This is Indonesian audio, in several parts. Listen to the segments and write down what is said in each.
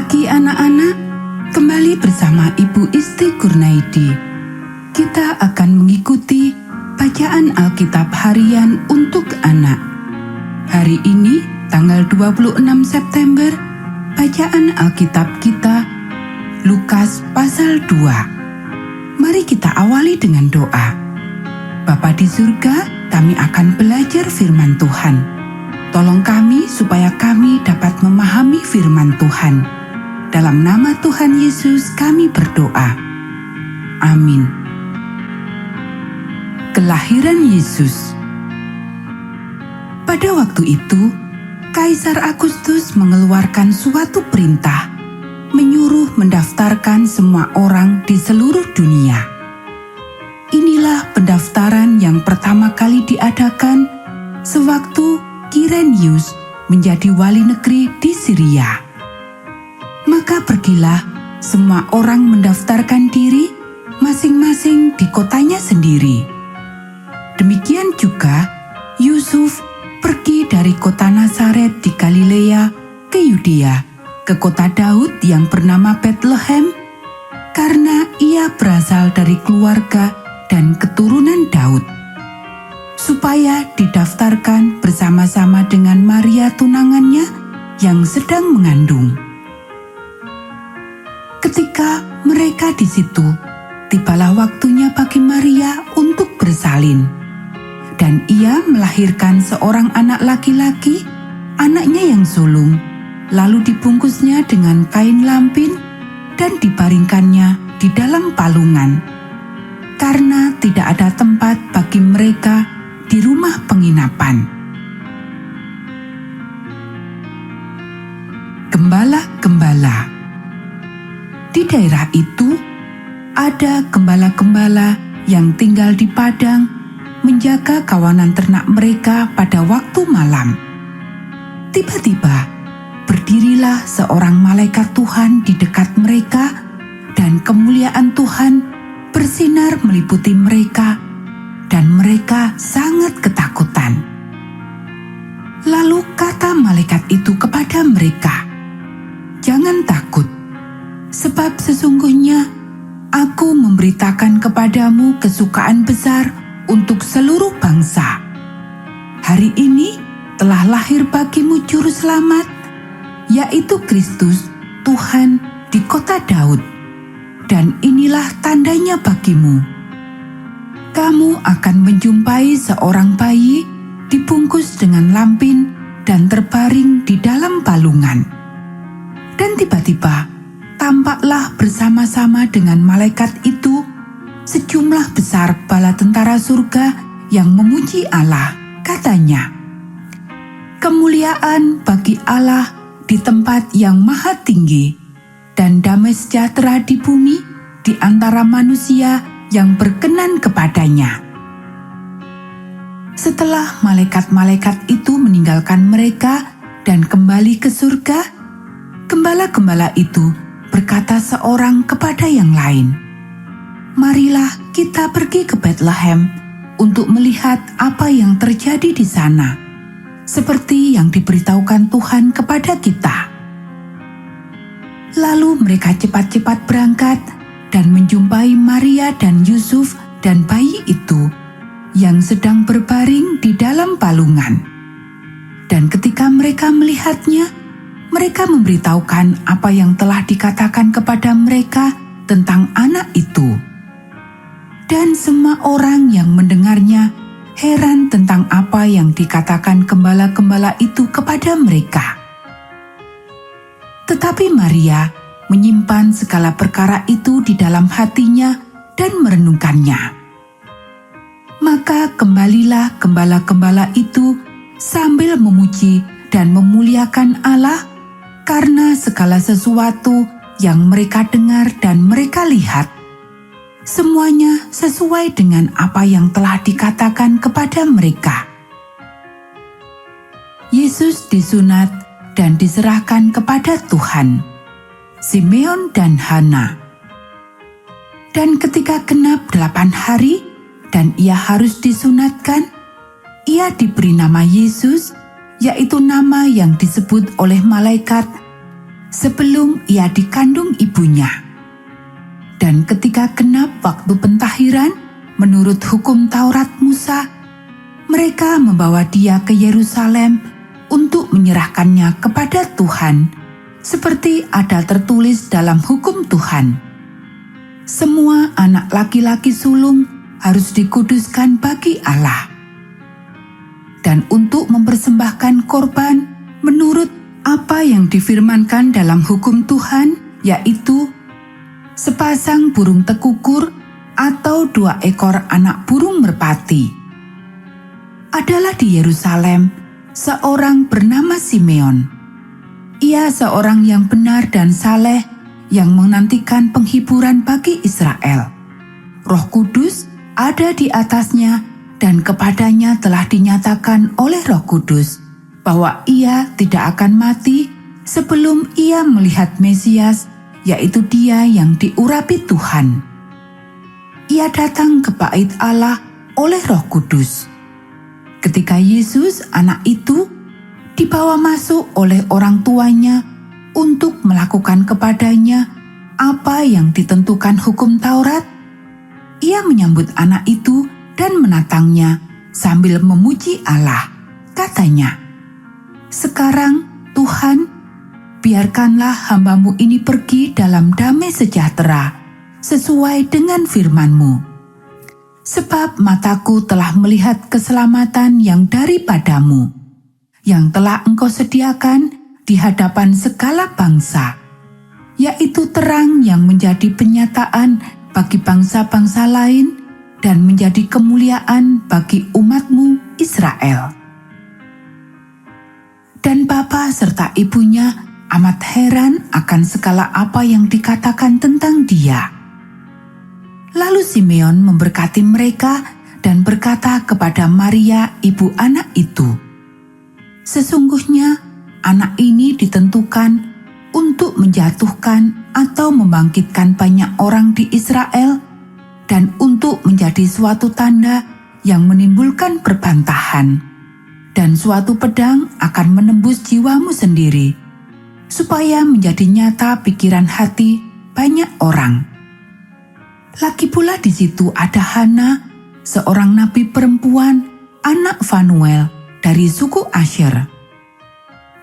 pagi anak-anak, kembali bersama Ibu Isti Kurnaidi. Kita akan mengikuti bacaan Alkitab harian untuk anak. Hari ini, tanggal 26 September, bacaan Alkitab kita, Lukas pasal 2. Mari kita awali dengan doa. Bapa di surga, kami akan belajar firman Tuhan. Tolong kami supaya kami dapat memahami firman Tuhan. Dalam nama Tuhan Yesus kami berdoa. Amin. Kelahiran Yesus. Pada waktu itu, Kaisar Agustus mengeluarkan suatu perintah, menyuruh mendaftarkan semua orang di seluruh dunia. Inilah pendaftaran yang pertama kali diadakan sewaktu Kirenius menjadi wali negeri di Syria. Maka pergilah semua orang mendaftarkan diri masing-masing di kotanya sendiri. Demikian juga Yusuf pergi dari kota Nazaret di Galilea ke Yudea, ke kota Daud yang bernama Betlehem, karena ia berasal dari keluarga dan keturunan Daud, supaya didaftarkan bersama-sama dengan Maria tunangannya yang sedang mengandung. Ketika mereka di situ, tibalah waktunya bagi Maria untuk bersalin, dan ia melahirkan seorang anak laki-laki, anaknya yang sulung, lalu dibungkusnya dengan kain lampin dan dibaringkannya di dalam palungan, karena tidak ada tempat bagi mereka di rumah penginapan. Gembala-gembala. Di daerah itu ada gembala-gembala yang tinggal di padang menjaga kawanan ternak mereka pada waktu malam. Tiba-tiba berdirilah seorang malaikat Tuhan di dekat mereka, dan kemuliaan Tuhan bersinar meliputi mereka, dan mereka sangat ketakutan. Lalu kata malaikat itu kepada mereka, "Jangan takut, sebab sesungguhnya aku memberitakan kepadamu kesukaan besar untuk seluruh bangsa. Hari ini telah lahir bagimu juru selamat, yaitu Kristus Tuhan di kota Daud. Dan inilah tandanya bagimu. Kamu akan menjumpai seorang bayi dibungkus dengan lampin dan terbaring di dalam palungan." Dan tiba-tiba tampaklah bersama-sama dengan malaikat itu sejumlah besar bala tentara surga yang memuji Allah. Katanya, "Kemuliaan bagi Allah di tempat yang maha tinggi, dan damai sejahtera di bumi di antara manusia yang berkenan kepadanya." Setelah malaikat-malaikat itu meninggalkan mereka dan kembali ke surga, gembala-gembala itu berkata seorang kepada yang lain, "Marilah kita pergi ke Betlehem untuk melihat apa yang terjadi di sana, seperti yang diberitahukan Tuhan kepada kita." Lalu mereka cepat-cepat berangkat dan menjumpai Maria dan Yusuf dan bayi itu yang sedang berbaring di dalam palungan. Dan ketika mereka melihatnya, mereka memberitahukan apa yang telah dikatakan kepada mereka tentang anak itu. Dan semua orang yang mendengarnya heran tentang apa yang dikatakan gembala-gembala itu kepada mereka. Tetapi Maria menyimpan segala perkara itu di dalam hatinya dan merenungkannya. Maka kembalilah gembala-gembala itu sambil memuji dan memuliakan Allah karena segala sesuatu yang mereka dengar dan mereka lihat, semuanya sesuai dengan apa yang telah dikatakan kepada mereka. Yesus disunat dan diserahkan kepada Tuhan. Simeon dan Hana. Dan ketika genap 8 hari dan ia harus disunatkan, ia diberi nama Yesus, yaitu nama yang disebut oleh malaikat sebelum ia dikandung ibunya. Dan ketika genap waktu pentahiran menurut hukum Taurat Musa, mereka membawa dia ke Yerusalem untuk menyerahkannya kepada Tuhan, seperti ada tertulis dalam hukum Tuhan. Semua anak laki-laki sulung harus dikuduskan bagi Allah. Dan untuk mempersembahkan korban menurut apa yang difirmankan dalam hukum Tuhan, yaitu sepasang burung tekukur atau 2 ekor anak burung merpati. Adalah di Yerusalem seorang bernama Simeon. Ia seorang yang benar dan saleh yang menantikan penghiburan bagi Israel. Roh Kudus ada di atasnya dan kepadanya telah dinyatakan oleh Roh Kudus bahwa ia tidak akan mati sebelum ia melihat Mesias, yaitu Dia yang diurapi Tuhan. Ia datang ke bait Allah oleh Roh Kudus. Ketika Yesus, anak itu, dibawa masuk oleh orang tuanya untuk melakukan kepadanya apa yang ditentukan hukum Taurat, ia menyambut anak itu dan menatangnya sambil memuji Allah. Katanya, "Sekarang, Tuhan, biarkanlah hamba-Mu ini pergi dalam damai sejahtera, sesuai dengan firman-Mu. Sebab mataku telah melihat keselamatan yang daripada-Mu, yang telah Engkau sediakan di hadapan segala bangsa, yaitu terang yang menjadi penyataan bagi bangsa-bangsa lain dan menjadi kemuliaan bagi umat-Mu Israel." Dan bapa serta ibunya amat heran akan segala apa yang dikatakan tentang dia. Lalu Simeon memberkati mereka dan berkata kepada Maria, ibu anak itu, "Sesungguhnya anak ini ditentukan untuk menjatuhkan atau membangkitkan banyak orang di Israel dan untuk menjadi suatu tanda yang menimbulkan perbantahan, dan suatu pedang akan menembus jiwamu sendiri, supaya menjadi nyata pikiran hati banyak orang." Lagi pula di situ ada Hana, seorang nabi perempuan, anak Fanuel dari suku Asher.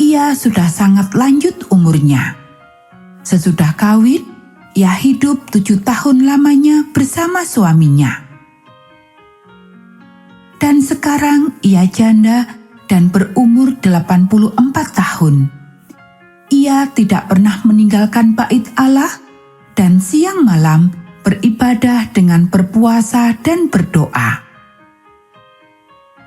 Ia sudah sangat lanjut umurnya. Sesudah kawin, ia hidup 7 tahun lamanya bersama suaminya. Dan sekarang ia janda dan berumur 84 tahun. Ia tidak pernah meninggalkan bait Allah dan siang malam beribadah dengan berpuasa dan berdoa.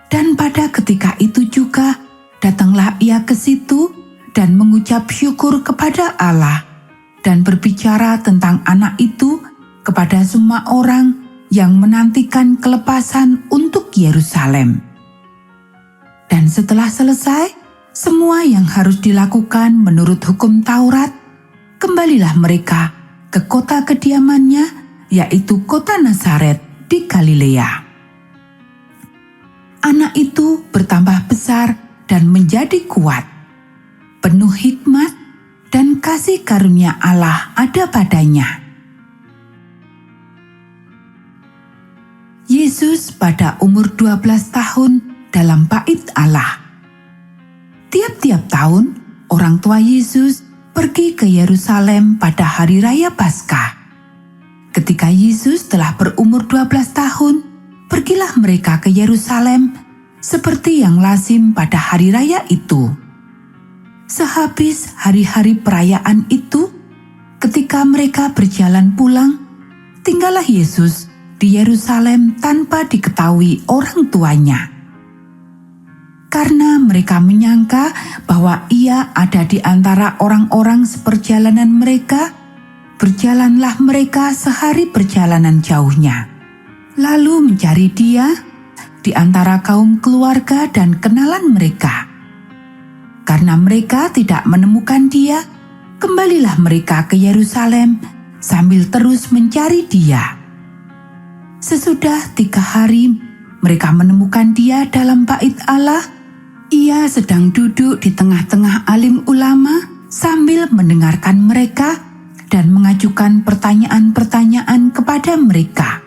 Dan pada ketika itu juga datanglah ia ke situ dan mengucap syukur kepada Allah dan berbicara tentang anak itu kepada semua orang yang menantikan kelepasan untuk Yerusalem. Dan setelah selesai semua yang harus dilakukan menurut hukum Taurat, kembalilah mereka ke kota kediamannya, yaitu kota Nazaret di Galilea. Anak itu bertambah besar dan menjadi kuat, penuh hikmat dan kasih karunia Allah ada padanya. Yesus pada umur 12 tahun dalam bait Allah. Tiap-tiap tahun, orang tua Yesus pergi ke Yerusalem pada hari raya Paskah. Ketika Yesus telah berumur 12 tahun, pergilah mereka ke Yerusalem seperti yang lazim pada hari raya itu. Sehabis hari-hari perayaan itu, ketika mereka berjalan pulang, tinggallah Yesus di Yerusalem tanpa diketahui orang tuanya. Karena mereka menyangka bahwa ia ada di antara orang-orang seperjalanan mereka, berjalanlah mereka sehari perjalanan jauhnya, lalu mencari dia di antara kaum keluarga dan kenalan mereka. Karena mereka tidak menemukan dia, kembalilah mereka ke Yerusalem sambil terus mencari dia. Sesudah 3 hari, mereka menemukan dia dalam bait Allah. Ia sedang duduk di tengah-tengah alim ulama sambil mendengarkan mereka dan mengajukan pertanyaan-pertanyaan kepada mereka.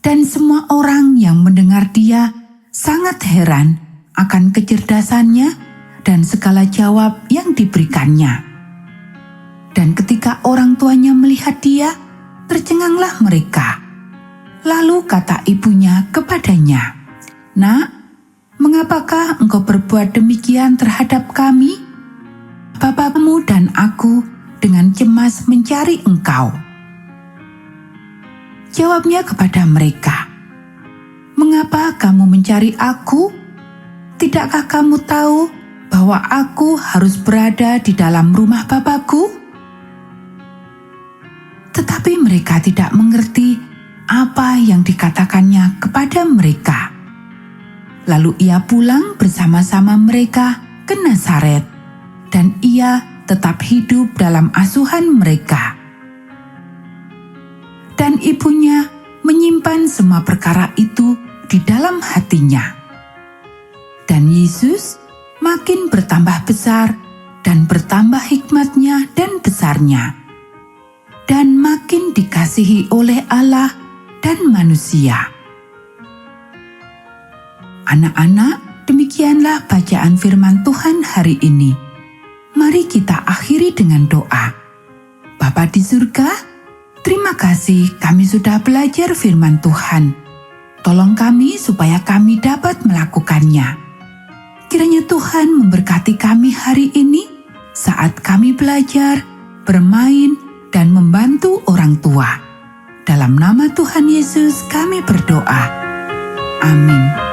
Dan semua orang yang mendengar dia sangat heran akan kecerdasannya dan segala jawab yang diberikannya. Dan ketika orang tuanya melihat dia, tercenganglah mereka. Lalu kata ibunya kepadanya, "Nak, mengapakah engkau berbuat demikian terhadap kami? Bapakmu dan aku dengan cemas mencari engkau." Jawabnya kepada mereka, "Mengapa kamu mencari aku? Tidakkah kamu tahu bahwa aku harus berada di dalam rumah Bapakku?" Tetapi mereka tidak mengerti apa yang dikatakannya kepada mereka. Lalu ia pulang bersama-sama mereka ke Nazaret, dan ia tetap hidup dalam asuhan mereka. Dan ibunya menyimpan semua perkara itu di dalam hatinya. Dan Yesus makin bertambah besar dan bertambah hikmatnya dan besarnya, dan makin dikasihi oleh Allah dan manusia. Anak-anak, demikianlah bacaan firman Tuhan hari ini. Mari kita akhiri dengan doa. Bapa di surga, terima kasih kami sudah belajar firman Tuhan. Tolong kami supaya kami dapat melakukannya. Kiranya Tuhan memberkati kami hari ini saat kami belajar, bermain, dan membantu orang tua. Dalam nama Tuhan Yesus kami berdoa. Amin.